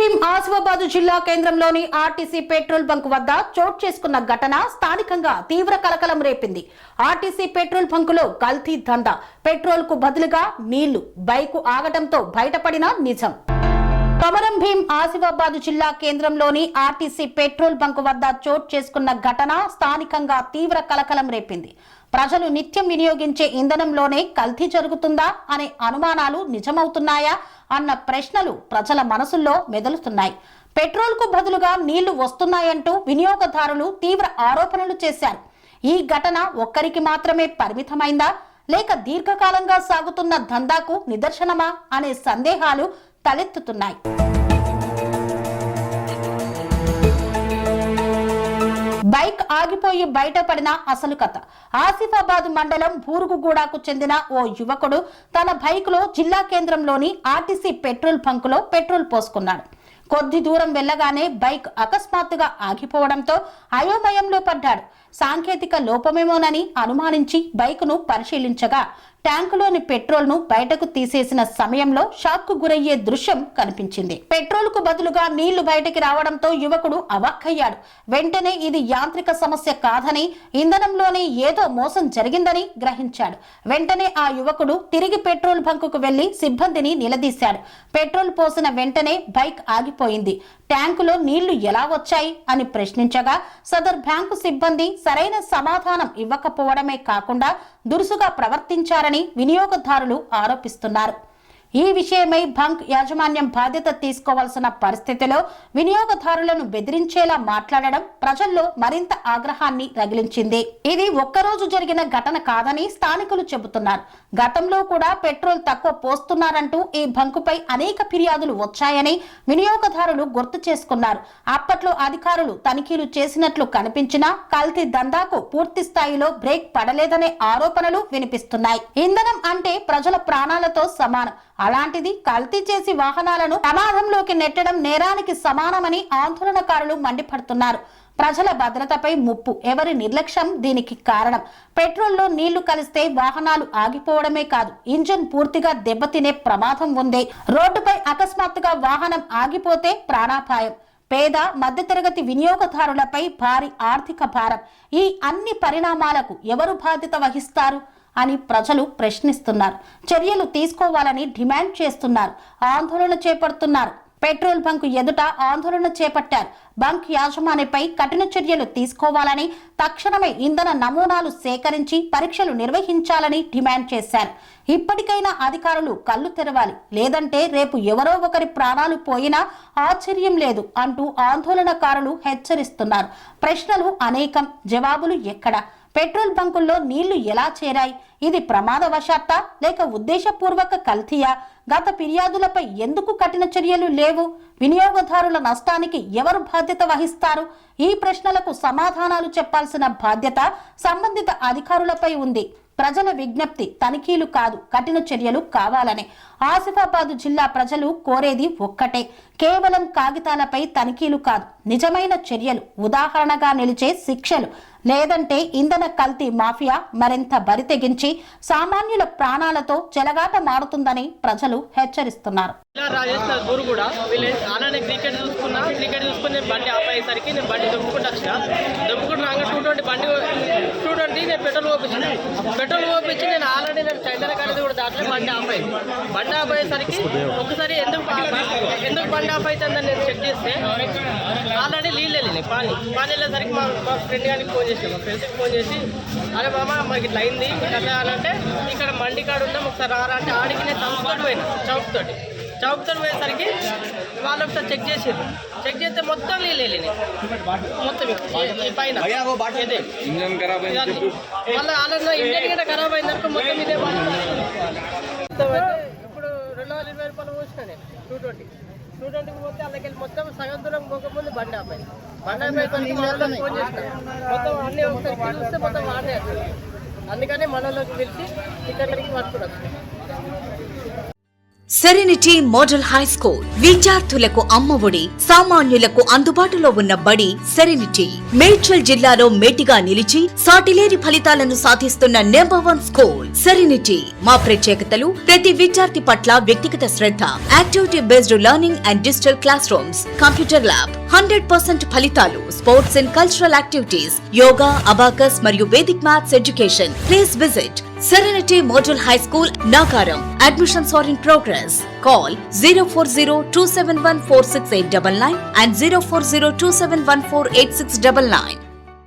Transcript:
భీం ఆసిఫాబాద్ జిల్లా కేంద్రంలోని RTC petrol bunk వద్ద చోటు చేసుకున్న ఘటన స్థానికంగా తీవ్ర కలకలం రేపింది. ఆర్టీసీ పెట్రోల్ బంకులో కల్తీ దందా, పెట్రోల్ కు బదులుగా నీళ్లు, బైకు ఆగటంతో బయటపడిన నిజం. కొమరం భీం ఆసిఫాబాద్ జిల్లా కేంద్రంలోని ఆర్టీసీ పెట్రోల్ బంక్ వద్ద చోటు చేసుకున్న ఘటన స్థానికంగా తీవ్ర కలకలం రేపింది. ప్రజలు నిత్యం వినియోగించే ఇంధనంలోనే కల్తీ జరుగుతుందా అనే అనుమానాలు నిజమవుతున్నాయా అన్న ప్రశ్నలు ప్రజల మనసుల్లో మెదులుతున్నాయి. పెట్రోల్ కు బదులుగా నీళ్లు వస్తున్నాయంటూ వినియోగదారులు తీవ్ర ఆరోపణలు చేశారు. ఈ ఘటన ఒక్కరికి మాత్రమే పరిమితమైందా లేక దీర్ఘకాలంగా సాగుతున్న దందాకు నిదర్శనమా అనే సందేహాలు తలెత్తుతున్నాయి. బైక్ ఆగిపోయి బయటపడిన అసలు కథ. ఆసిఫాబాద్ మండలం బూరుగుగూడకు చెందిన ఓ యువకుడు తన బైక్లో జిల్లా కేంద్రంలోని ఆర్టీసీ పెట్రోల్ బంకులో పెట్రోల్ పోసుకున్నాడు. కొద్ది దూరం వెళ్లగానే బైక్ అకస్మాత్తుగా ఆగిపోవడంతో అయోమయంలో పడ్డాడు. సాంకేతిక లోపమేమోనని అనుమానించి బైకును పరిశీలించగా ట్యాంకులోని పెట్రోల్ ను బయటకు తీసేసిన సమయంలో షాక్ కు గురయ్యే దృశ్యం కనిపించింది. పెట్రోల్ కు బదులుగా నీళ్లు బయటకి రావడంతో యువకుడు అవాక్కయ్యాడు. వెంటనే ఇది యాంత్రిక సమస్య కాదని, ఇంధనంలోనే ఏదో మోసం జరిగిందని గ్రహించాడు. వెంటనే ఆ యువకుడు తిరిగి పెట్రోల్ బంకుకు వెళ్లి సిబ్బందిని నిలదీశాడు. పెట్రోల్ పోసిన వెంటనే బైక్ ఆగిపోయింది. ట్యాంకులో నీళ్లు ఎలా వచ్చాయి అని ప్రశ్నించగా సదర్ బ్యాంకు సిబ్బంది సరైన సమాధానం ఇవ్వకపోవడమే కాకుండా దురుసుగా ప్రవర్తించారని వినియోగదారులు ఆరోపిస్తున్నారు. ఈ విషయమై బంక్ యాజమాన్యం బాధ్యత తీసుకోవాల్సిన పరిస్థితిలో వినియోగదారులను బెదిరించేలా మాట్లాడడం ప్రజల్లో మరింత ఆగ్రహాన్ని రగిలించింది. ఇది ఒక్కరోజు జరిగిన ఘటన కాదని స్థానికులు చెబుతున్నారు. గతంలో కూడా పెట్రోల్ తక్కువ పోస్తున్నారంటూ ఈ బంకుపై అనేక ఫిర్యాదులు వచ్చాయని వినియోగదారులు గుర్తు చేసుకున్నారు. అప్పట్లో అధికారులు తనిఖీలు చేసినట్లు కనిపించినా కల్తీ దందాకు పూర్తి స్థాయిలో బ్రేక్ పడలేదనే ఆరోపణలు వినిపిస్తున్నాయి. ఇంధనం అంటే ప్రజల ప్రాణాలతో సమానం. అలాంటిది కల్తీ చేసి వాహనాలను ప్రమాదంలోకి నెట్టడం నేరానికి సమానమని ఆందోళనకారులు మండిపడుతున్నారు. ప్రజల భద్రతపై ముప్పు, ఎవరి నిర్లక్ష్యం దీనికి కారణం. పెట్రోల్లో నీళ్లు కలిస్తే వాహనాలు ఆగిపోవడమే కాదు, ఇంజిన్ పూర్తిగా దెబ్బతినే ప్రమాదం ఉంది. రోడ్డుపై అకస్మాత్తుగా వాహనం ఆగిపోతే ప్రాణాపాయం. పేద మధ్యతరగతి వినియోగదారులపై భారీ ఆర్థిక భారం. ఈ అన్ని పరిణామాలకు ఎవరు బాధ్యత వహిస్తారు అని ప్రజలు ప్రశ్నిస్తున్నారు. చర్యలు తీసుకోవాలని డిమాండ్ చేస్తున్నారు. ఆందోళన చేపడుతున్నారు. పెట్రోల్ బంక్ ఎదుట ఆందోళన చేపట్టారు. బంక్ యాజమాన్యపై కఠిన చర్యలు తీసుకోవాలని, తక్షణమే ఇంధన నమూనాలు సేకరించి పరీక్షలు నిర్వహించాలని డిమాండ్ చేశారు. ఇప్పటికైనా అధికారులు కళ్ళు తెరవాలి, లేదంటే రేపు ఎవరో ఒకరి ప్రాణాలు పోయినా ఆశ్చర్యం లేదు అంటూ ఆందోళనకారులు హెచ్చరిస్తున్నారు. ప్రశ్నలు అనేకం, జవాబులు ఎక్కడ? పెట్రోల్ బంకుల్లో నీళ్లు ఎలా చేరాయి? ఇది ప్రమాదవశాత్తా లేక ఉద్దేశపూర్వక కల్తీయా? గత ఫిర్యాదులపై ఎందుకు కఠిన చర్యలు లేవు? వినియోగదారుల నష్టానికి ఎవరు బాధ్యత వహిస్తారు? ఈ ప్రశ్నలకు సమాధానాలు చెప్పాల్సిన బాధ్యత సంబంధిత అధికారులపై ఉంది. ప్రజల విజ్ఞప్తి తనిఖీలు కాదు, కఠిన చర్యలు కావాలని. ఆసిఫాబాద్ జిల్లా ప్రజలు కోరేది ఒక్కటే, కేవలం కాగితాలపై తనిఖీలు కాదు, నిజమైన చర్యలు, ఉదాహరణగా నిలిచే శిక్షలు. లేదంటే ఇంధన కల్తీ మాఫియా మరింత బరితెగించి సామాన్యుల ప్రాణాలతో చెలగాట మారుతుందని ప్రజలు హెచ్చరిస్తున్నారు. క్రికెట్ చూసుకుని బండి ఆపేసరికి నేను బండి దొబ్బుకుంటూ వచ్చిన. దొబ్బుకుంటూ రాగా 220 నేను పెట్రోల్ పోపించి నేను ఆల్రెడీ చైతన్య కాలేజీ కూడా దాంట్లో బండి ఆపేసరికి ఒకసారి ఎందుకు బండి ఆఫ్ అవుతుందని నేను చెక్ చేస్తే ఆల్రెడీ నీళ్ళు వెళ్ళినాయి. పానీ వెళ్ళేసరికి మా ఫ్రెండ్ గారికి ఫోన్ చేసాను. మా ఫ్రెండ్స్కి ఫోన్ చేసి, అరే మామ మాకు ఇట్లా అయింది, అట్లా అంటే ఇక్కడ మండి కాడ ఉన్నాం, ఒకసారి రారా అంటే ఆడికి నేను చౌక్తో పోయేసరికి వాళ్ళు ఒకసారి చెక్ చేసారు. చెక్ చేస్తే మొత్తం నీళ్ళు వెళ్ళినాయి, మొత్తం ఈ పైన మళ్ళీ ఆలోచన ఇండియన్ కూడా ఖరాబ్ అయిందనుకో మొత్తం ఇదే. ఇప్పుడు 220 రూపాయలు పోసిన నేను 220 పోతే అందుకెళ్ళి మొత్తం సగం దూరం పోకముందు బండి ఆపాయి. ఫోన్ చేసిన మొత్తం అన్నీ ఒకసారి చూస్తే మొత్తం వాడే. అందుకని మనలోకి పిలిచి ఇక్కడికి పట్టుకుని సెరెనిటీ మోడల్ హై స్కూల్ విద్యార్థులకు అమ్మఒడి, సామాన్యులకు అందుబాటులో ఉన్న బడి సెరెనిటీ. మేడ్చల్ జిల్లాలో మేటిగా నిలిచి సాటిలేని ఫలితాలను సాధిస్తున్న నెంబర్ 1 స్కూల్ సెరెనిటీ. మా ప్రత్యేకతలు ప్రతి విద్యార్థి పట్ల వ్యక్తిగత శ్రద్ధ, activity based learning and digital classrooms, computer lab, 100% ఫలితాలు, sports and cultural activities, yoga, abacus మరియు Vedic maths education. Please visit Serenity Model High School, Nagaram. Admissions are in progress. Call 040-271-46899 and 040-271-48699.